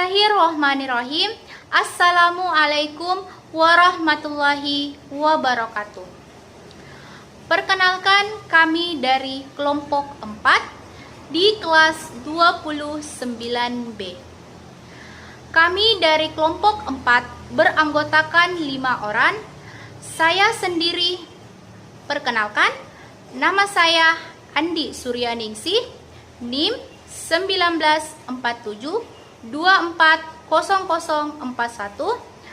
Bismillahirrohmanirrohim. Assalamualaikum warahmatullahi wabarakatuh. Perkenalkan, kami dari kelompok 4 di kelas 29B. Kami dari kelompok 4 beranggotakan 5 orang. Saya sendiri, perkenalkan, nama saya Andi Suryaningsih, NIM 1947240041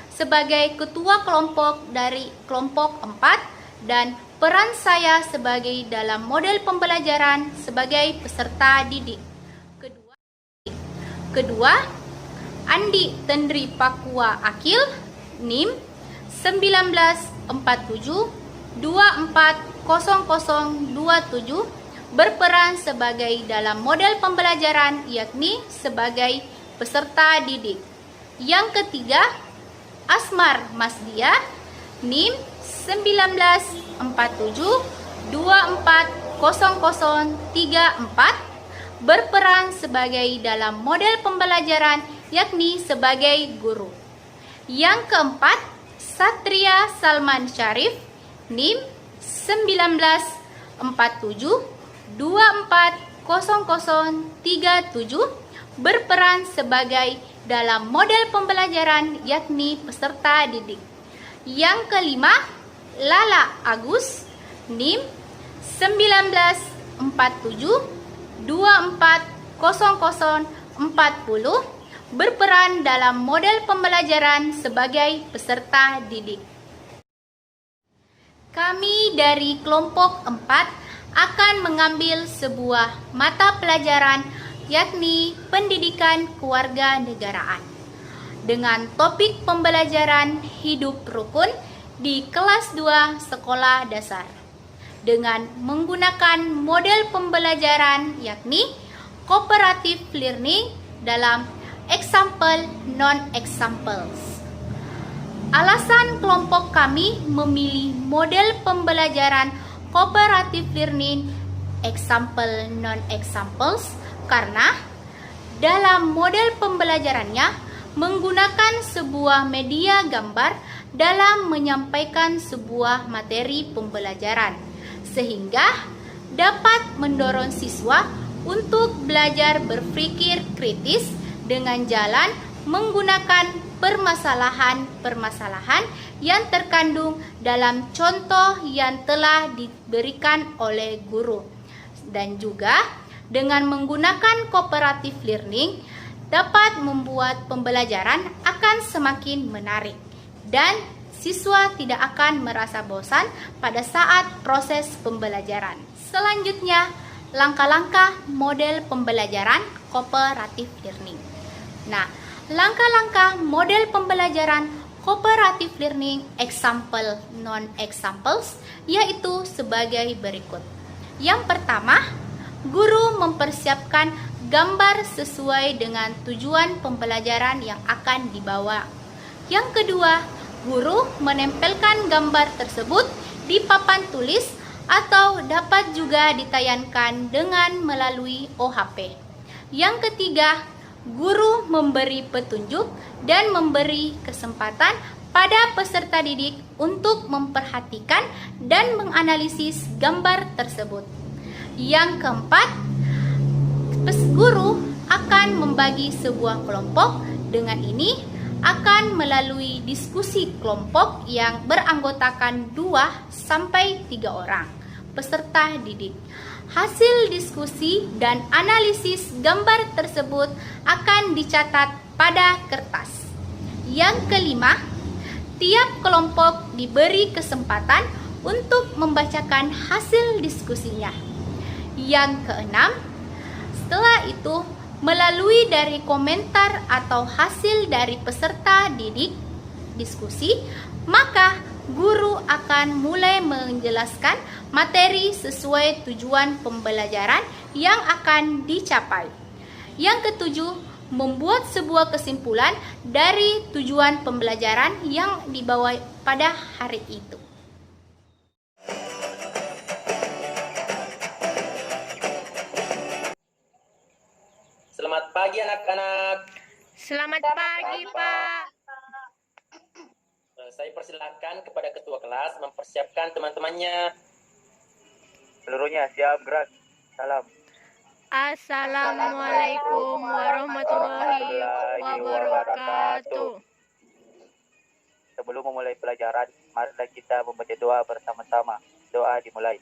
sebagai ketua kelompok dari kelompok 4 dan peran saya sebagai dalam model pembelajaran sebagai peserta didik. Kedua, Andi Tendri Pakua Akil, NIM 1947240027 berperan sebagai dalam model pembelajaran yakni sebagai peserta didik. Yang ketiga, Asmar Masdia, NIM 1947240034 berperan sebagai dalam model pembelajaran yakni sebagai guru. Yang keempat, Satria Salman Syarif, NIM 1947240037 berperan sebagai dalam model pembelajaran yakni peserta didik. Yang kelima, Lala Agus, NIM 1947240040 berperan dalam model pembelajaran sebagai peserta didik. Kami dari kelompok 4 akan mengambil sebuah mata pelajaran yakni pendidikan kewarganegaraan dengan topik pembelajaran hidup rukun di kelas 2 sekolah dasar dengan menggunakan model pembelajaran yakni cooperative learning dalam example non-examples. Alasan kelompok kami memilih model pembelajaran cooperative learning example non-examples karena dalam model pembelajarannya menggunakan sebuah media gambar dalam menyampaikan sebuah materi pembelajaran sehingga dapat mendorong siswa untuk belajar berpikir kritis dengan jalan menggunakan permasalahan-permasalahan yang terkandung dalam contoh yang telah diberikan oleh guru. Dan juga dengan menggunakan cooperative learning dapat membuat pembelajaran akan semakin menarik dan siswa tidak akan merasa bosan pada saat proses pembelajaran. Selanjutnya, langkah-langkah model pembelajaran cooperative learning. Nah, langkah-langkah model pembelajaran cooperative learning example non-examples yaitu sebagai berikut. Yang pertama, guru mempersiapkan gambar sesuai dengan tujuan pembelajaran yang akan dibawa. Yang kedua, guru menempelkan gambar tersebut di papan tulis atau dapat juga ditayangkan dengan melalui OHP. Yang ketiga, guru memberi petunjuk dan memberi kesempatan pada peserta didik untuk memperhatikan dan menganalisis gambar tersebut. Yang keempat, guru akan membagi sebuah kelompok. Dengan ini akan melalui diskusi kelompok yang beranggotakan 2 sampai 3 orang peserta didik. Hasil diskusi dan analisis gambar tersebut akan dicatat pada kertas. Yang kelima, tiap kelompok diberi kesempatan untuk membacakan hasil diskusinya. Yang keenam, setelah itu melalui dari komentar atau hasil dari peserta didik diskusi, maka guru akan mulai menjelaskan materi sesuai tujuan pembelajaran yang akan dicapai. Yang ketujuh, membuat sebuah kesimpulan dari tujuan pembelajaran yang dibawa pada hari itu. Selamat pagi anak-anak. Selamat pagi, Pak. Saya persilakan kepada ketua kelas mempersiapkan teman-temannya. Seluruhnya siap gerak. Salam. Assalamualaikum warahmatullahi wabarakatuh. Sebelum memulai pelajaran, marilah kita membaca doa bersama-sama. Doa dimulai.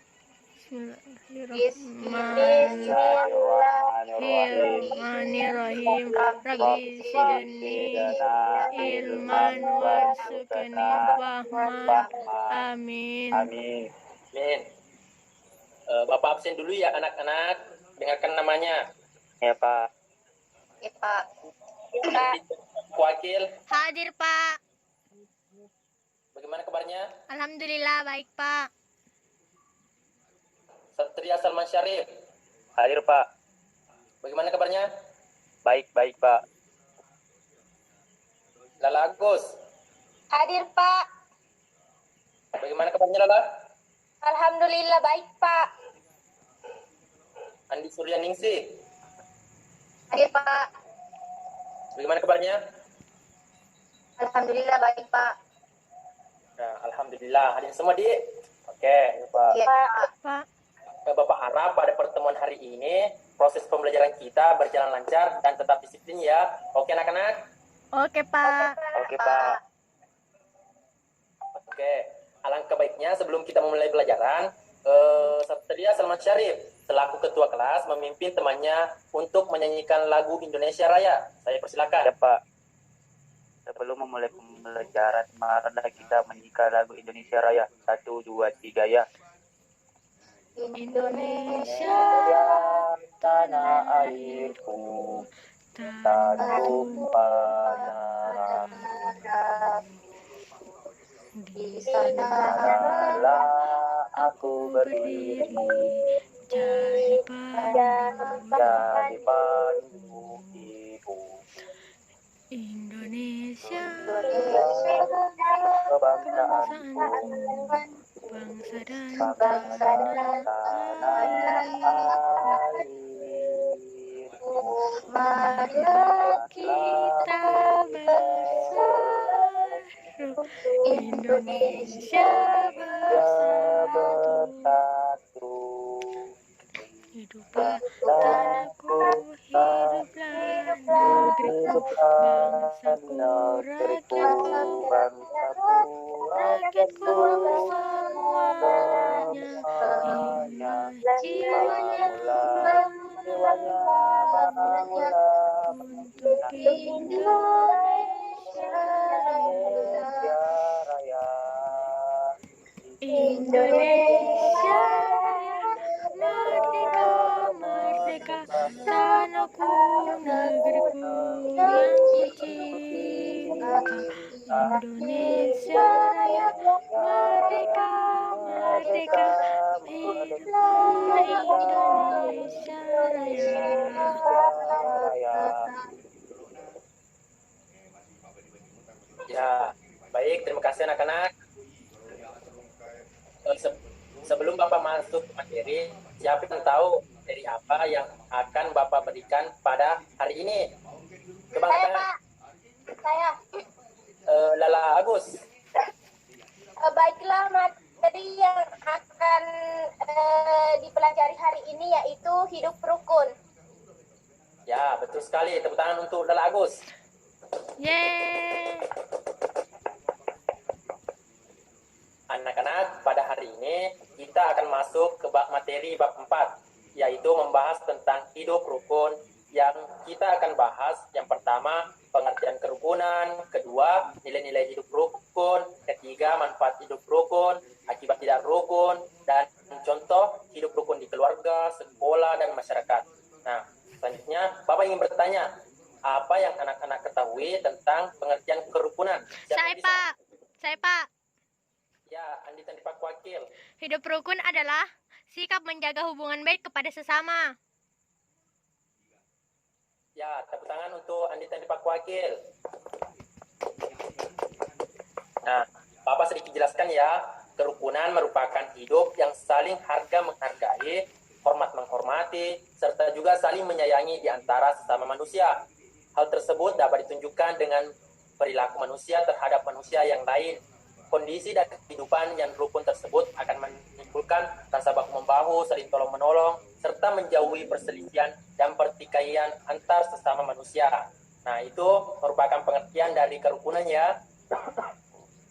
Bismillahirrahmanirrahim. Rabbi zidni ilman warzuqni fahma. Amin. Amin. Amin. Bapak absen dulu ya anak-anak. Dengarkan namanya. Ya Pak. Ya, Pak. Wakil, Hadir, Pak. bagaimana kabarnya? Alhamdulillah baik, Pak. Satria Salman Syarif, Hadir Pak. bagaimana kabarnya? Baik Pak. Lala Agus, Hadir, Pak. bagaimana kabarnya Lala? Alhamdulillah baik, Pak. Andi Suryaningsih, Hadir, Pak. bagaimana kabarnya? Alhamdulillah baik, Pak. Nah, alhamdulillah. Hadir semua, Di? Oke. Pak. Ya, Pak. Pak. Bapak harap pada pertemuan hari ini proses pembelajaran kita berjalan lancar dan tetap disiplin ya. Oke anak-anak? Oke, Pak. Oke Pak. Oke. Alangkah baiknya sebelum kita memulai pelajaran, Satria Salman Syarif selaku ketua kelas memimpin temannya untuk menyanyikan lagu Indonesia Raya. Saya persilakan. Ya Pak. Sebelum memulai pembelajaran, marilah kita menyanyikan lagu Indonesia Raya. 1, 2, 3 ya. Indonesia tanah airku, tanah tumpah darah. Di sana Sanalah aku berdiri, jadi jadi pandu ibu. Indonesia Kebangsaanku, bangsa dan bangsa tanah tanah airku. marilah kita bersatu, Indonesia bersatu. Hiduplah tanahku, hiduplah negeriku, bangsaku, rakyatku, rakyatku semuanya, inilah jiwanya untuk Indonesia Raya. Indonesia merdeka, merdeka, tanahku, negeriku yang kucinta. Indonesia Raya, merdeka, merdeka, hiduplah Indonesia Raya. Ya, baik. Terima kasih anak-anak. Sebelum Bapak masuk ke materi, siapa yang tahu materi apa yang akan Bapak berikan pada hari ini? Coba Saya, katakan. Pak. Saya. Lala Agus. Baiklah, materi yang akan dipelajari hari ini yaitu hidup rukun. Ya, betul sekali. Tepuk tangan untuk Lala Agus. Yeay. Anak-anak, pada hari ini kita akan masuk ke materi bab 4, yaitu membahas tentang hidup rukun. Yang kita akan bahas yang pertama, pengertian kerukunan, kedua, nilai-nilai hidup rukun, ketiga, manfaat hidup rukun, akibat tidak rukun, dan contoh hidup rukun di keluarga, sekolah, dan masyarakat. Nah, selanjutnya Bapak ingin bertanya, apa yang anak-anak ketahui tentang pengertian kerukunan? Siapa yang bisa? Saya Pak. Ya, Andi Tandi Pak Wakil. Hidup rukun adalah sikap menjaga hubungan baik kepada sesama. Ya, tepuk tangan untuk Andi Tandi Pak Wakil. Nah, Bapak sedikit jelaskan ya, kerukunan merupakan hidup yang saling harga menghargai, hormat menghormati, serta juga saling menyayangi di antara sesama manusia. Hal tersebut dapat ditunjukkan dengan perilaku manusia terhadap manusia yang lain. Kondisi dan kehidupan yang rukun tersebut akan menimbulkan rasa baku-membahu, saling tolong-menolong, serta menjauhi perselisihan dan pertikaian antar sesama manusia. Nah, itu merupakan pengertian dari kerukunan ya.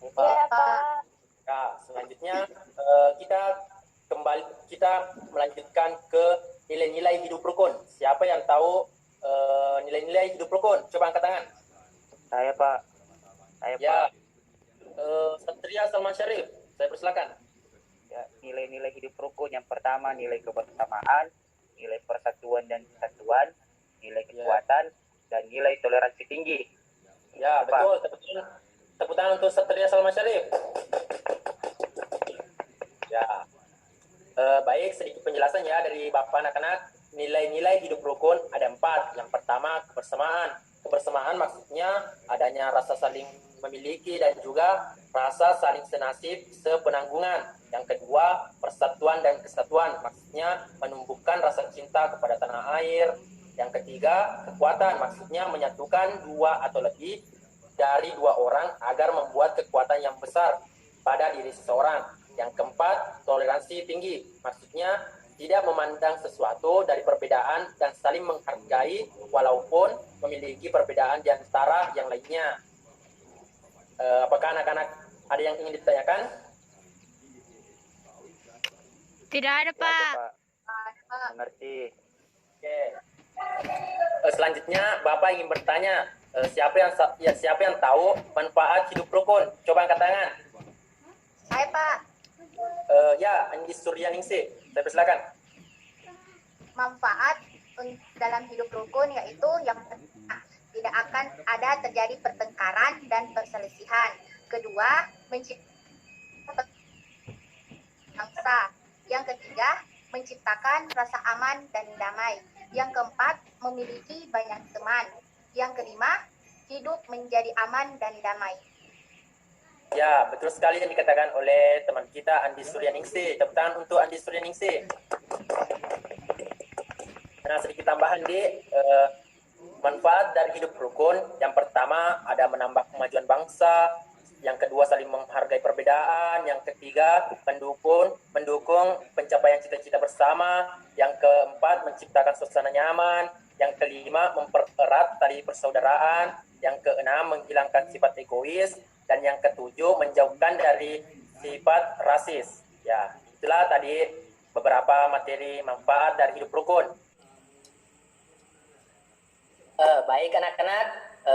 Iya, Pak. Nah, selanjutnya kita melanjutkan ke nilai-nilai hidup rukun. Siapa yang tahu nilai-nilai hidup rukun? Coba angkat tangan. Saya Pak. Saya Ya, Pak. Satria Salman Syarif, saya persilakan. Ya, nilai-nilai hidup rukun yang pertama nilai kebersamaan, nilai persatuan dan kesatuan, nilai kekuatan, dan nilai toleransi tinggi. Ya, Pak. betul. Tepuk tangan untuk Satria Salman Syarif. Ya, baik, sedikit penjelasan ya dari Bapak anak-anak. Nilai-nilai hidup rukun ada 4. Yang pertama, kebersamaan. Kebersamaan maksudnya adanya rasa saling memiliki dan juga rasa saling senasib, sepenanggungan. Yang kedua, persatuan dan kesatuan. Maksudnya menumbuhkan rasa cinta kepada tanah air. Yang ketiga, kekuatan. Maksudnya menyatukan 2 atau lebih dari 2 orang agar membuat kekuatan yang besar pada diri seseorang. Yang keempat, toleransi tinggi. Maksudnya tidak memandang sesuatu dari perbedaan dan saling menghargai walaupun memiliki perbedaan di antara yang lainnya. Apakah anak-anak ada yang ingin ditanyakan? Tidak ada, Pak. Mengerti. Oke. Selanjutnya Bapak ingin bertanya, siapa yang tahu manfaat hidup rukun? Coba angkat tangan. Saya, Pak. Ya, Andi Suryaningsih. Saya persilakan. Manfaat dalam hidup rukun yaitu yang pertama, tidak akan ada terjadi pertengkaran dan perselisihan. Kedua, menciptakan bangsa. Yang ketiga, menciptakan rasa aman dan damai. Yang keempat, memiliki banyak teman. Yang kelima, hidup menjadi aman dan damai. Ya, betul sekali yang dikatakan oleh teman kita Andi Suryaningsih. Tepuk tangan untuk Andi Suryaningsih. Nah, sedikit tambahan di manfaat dari hidup rukun. Yang pertama ada menambah kemajuan bangsa. Yang kedua saling menghargai perbedaan. Yang ketiga mendukung pencapaian cita-cita bersama. Yang keempat menciptakan suasana nyaman. Yang kelima mempererat tali persaudaraan. Yang keenam menghilangkan sifat egois. Dan yang ketujuh menjauhkan dari sifat rasis. Ya, itulah tadi beberapa materi manfaat dari hidup rukun. Baik anak-anak,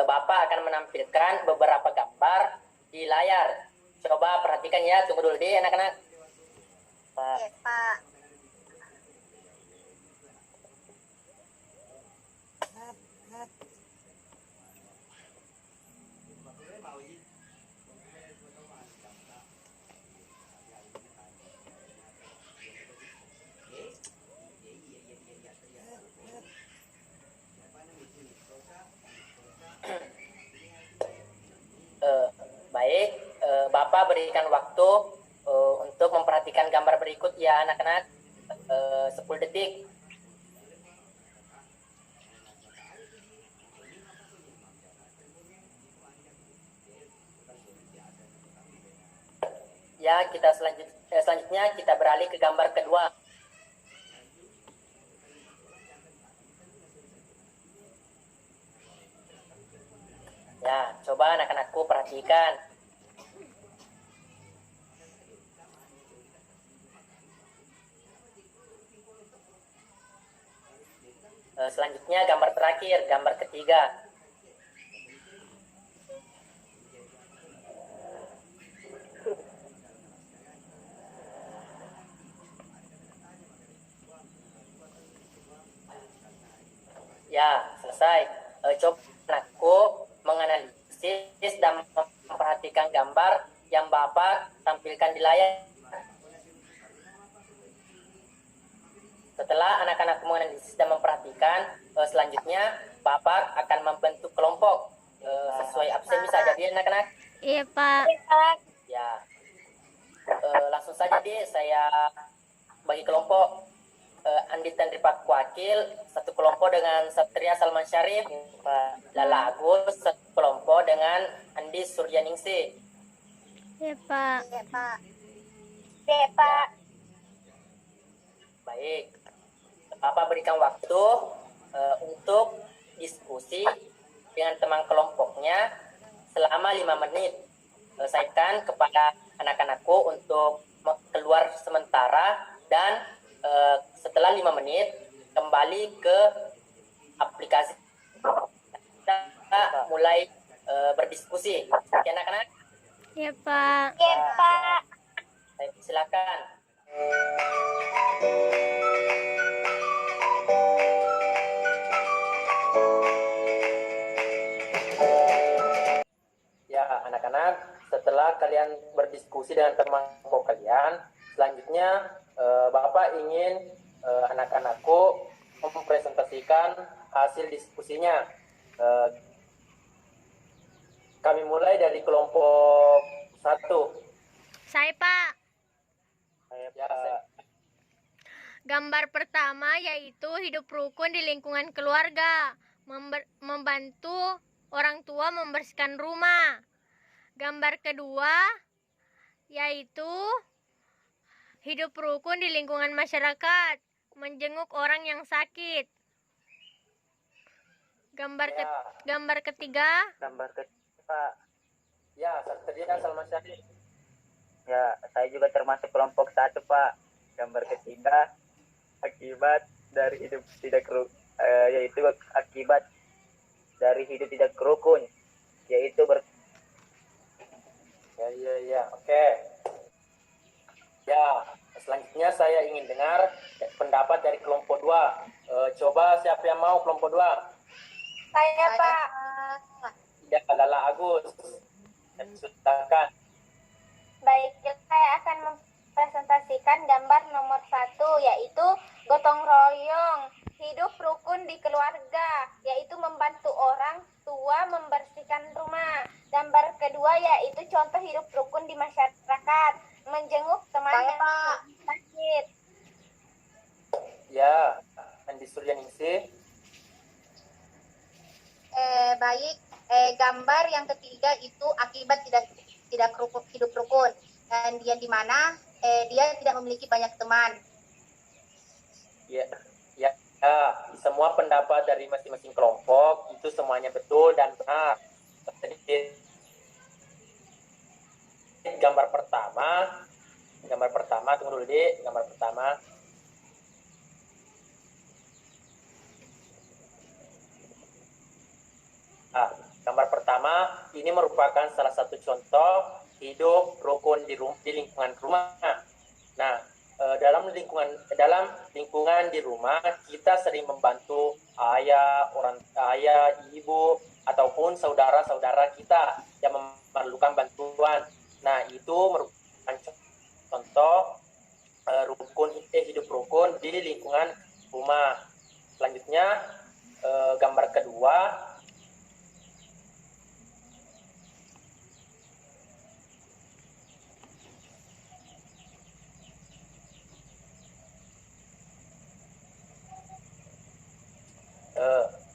Bapak akan menampilkan beberapa gambar di layar. Coba perhatikan ya, tunggu dulu deh anak-anak. Oke, Pak. Baik, Bapak berikan waktu untuk memperhatikan gambar berikut ya anak-anak. 10 detik. Ya, kita selanjutnya kita beralih ke gambar kedua. Ya, coba anak-anakku perhatikan. Selanjutnya gambar terakhir, gambar ketiga. Ya, selesai. Coba anakku menganalisis dan memperhatikan gambar yang Bapak tampilkan di layar. Setelah anak-anak menganalisis dan memperhatikan, selanjutnya Bapak akan membentuk kelompok sesuai absen bisa jadi anak-anak. Iya, Pak. Ya, langsung saja deh saya bagi kelompok. Andi Tandripat Wakil satu kelompok dengan Satria Salman Syarif, Pak. Lala Agus satu kelompok dengan Andi Suryaningsih. Ya, Pak. Iya, Pak. Iya, Pak. Baik, Bapak berikan waktu untuk diskusi dengan teman kelompoknya selama 5 menit. Selesaikan kepada anak-anakku untuk keluar sementara dan setelah 5 menit kembali ke aplikasi. Kita mulai berdiskusi. Oke, anak-anak? Ya, Pak. Iya, Pak. Silakan. Ya, anak-anak, setelah kalian berdiskusi dengan teman kelompok kalian, selanjutnya Bapak ingin anak-anakku mempresentasikan hasil diskusinya. Kami mulai dari kelompok 1. Saya, Pak. Ya, Gambar pertama yaitu hidup rukun di lingkungan keluarga, membantu orang tua membersihkan rumah. Gambar kedua yaitu hidup rukun di lingkungan masyarakat, menjenguk orang yang sakit. Gambar ketiga Gambar ketiga, Pak. ya, Satria Salman Syarif. Ya, saya juga termasuk kelompok 1, Pak. Gambar ketiga, akibat dari hidup tidak yaitu akibat dari hidup tidak rukun, yaitu Ya, oke. Ya, selanjutnya saya ingin dengar pendapat dari kelompok 2. Coba siapa yang mau kelompok 2? Saya, Pak. Ya, Lala Agus. Silakan. Baik, saya akan mempresentasikan gambar nomor 1, yaitu gotong royong, hidup rukun di keluarga, yaitu membantu orang tua membersihkan rumah. Gambar kedua yaitu contoh hidup rukun di masyarakat, menjenguk teman yang sakit. Ya, Andi Suryaningsih. Baik, gambar yang ketiga itu akibat tidak hidup rukun, dan dia di mana dia tidak memiliki banyak teman. Ya, semua pendapat dari masing-masing kelompok itu semuanya betul dan benar. Jadi, gambar pertama, tunggu dulu deh, gambar pertama. Gambar pertama ini merupakan salah satu contoh hidup rukun di lingkungan rumah. Nah, dalam lingkungan di rumah kita sering membantu ayah, ibu ataupun saudara-saudara kita yang memerlukan bantuan. Nah, itu merupakan contoh hidup rukun di lingkungan rumah. Selanjutnya gambar kedua.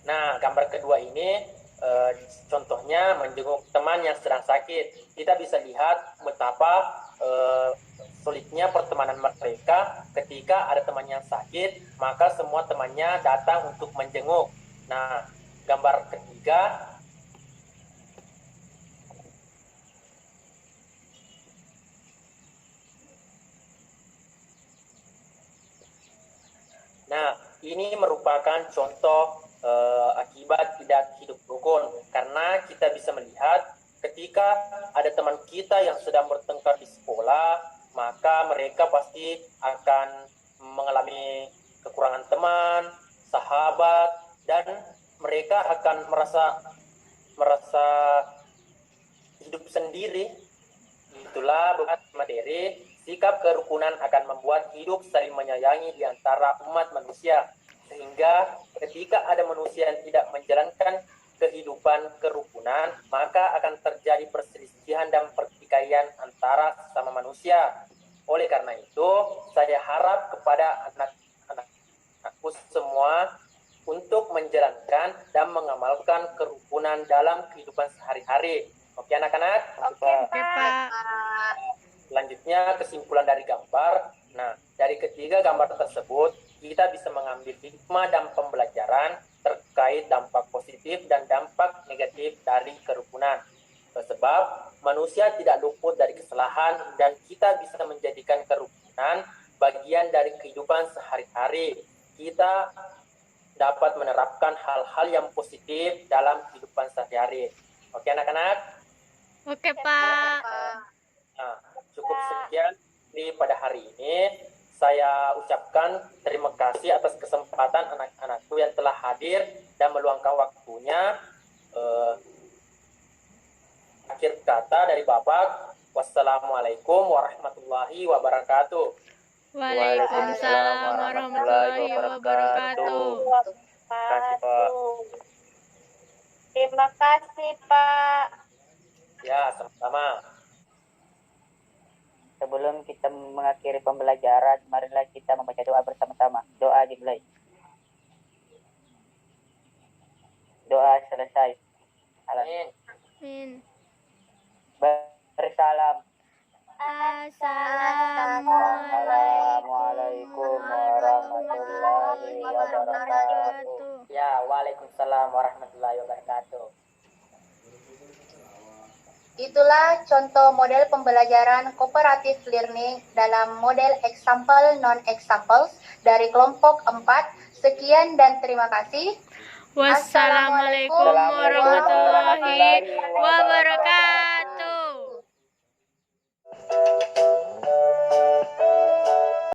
Nah, gambar kedua ini contohnya menjenguk teman yang sedang sakit. Kita bisa lihat betapa sulitnya pertemanan mereka ketika ada teman yang sakit, maka semua temannya datang untuk menjenguk. Nah, gambar ketiga. Nah, ini merupakan contoh akibat tidak hidup rukun, karena kita bisa melihat ketika ada teman kita yang sedang bertengkar di sekolah, maka mereka pasti akan mengalami kekurangan teman, sahabat, dan mereka akan merasa hidup sendiri. Itulah materi sikap kerukunan akan membuat hidup saling menyayangi di antara umat manusia. Sehingga ketika ada manusia yang tidak menjalankan kehidupan kerukunan, maka akan terjadi perselisihan dan pertikaian antara sesama manusia. Oleh karena itu, saya harap kepada anak-anak ibu semua untuk menjalankan dan mengamalkan kerukunan dalam kehidupan sehari-hari. Oke anak-anak? Oke, Pak. Selanjutnya kesimpulan dari gambar. Nah, dari ketiga gambar tersebut, kita bisa mengambil hikmah dan pembelajaran terkait dampak positif dan dampak negatif dari kerukunan. Sebab manusia tidak luput dari kesalahan dan kita bisa menjadikan kerukunan bagian dari kehidupan sehari-hari. Kita dapat menerapkan hal-hal yang positif dalam kehidupan sehari-hari. Oke anak-anak? Oke, Pak. Nah, cukup sekian pada hari ini. Saya ucapkan terima kasih atas kesempatan anak-anakku yang telah hadir dan meluangkan waktunya. Akhir kata dari Bapak, wassalamualaikum warahmatullahi wabarakatuh. Waalaikumsalam warahmatullahi wabarakatuh. Terima kasih, Pak. Ya, sama-sama. Sebelum kita mengakhiri pembelajaran, marilah kita membaca doa bersama-sama. Doa dimulai. Doa selesai. Amin. Amin. Bersalam. Assalamualaikum warahmatullahi wabarakatuh. Ya, waalaikumsalam warahmatullahi wabarakatuh. Itulah contoh model pembelajaran cooperative learning dalam model example non-examples dari kelompok 4. Sekian dan terima kasih. Wassalamualaikum warahmatullahi wabarakatuh.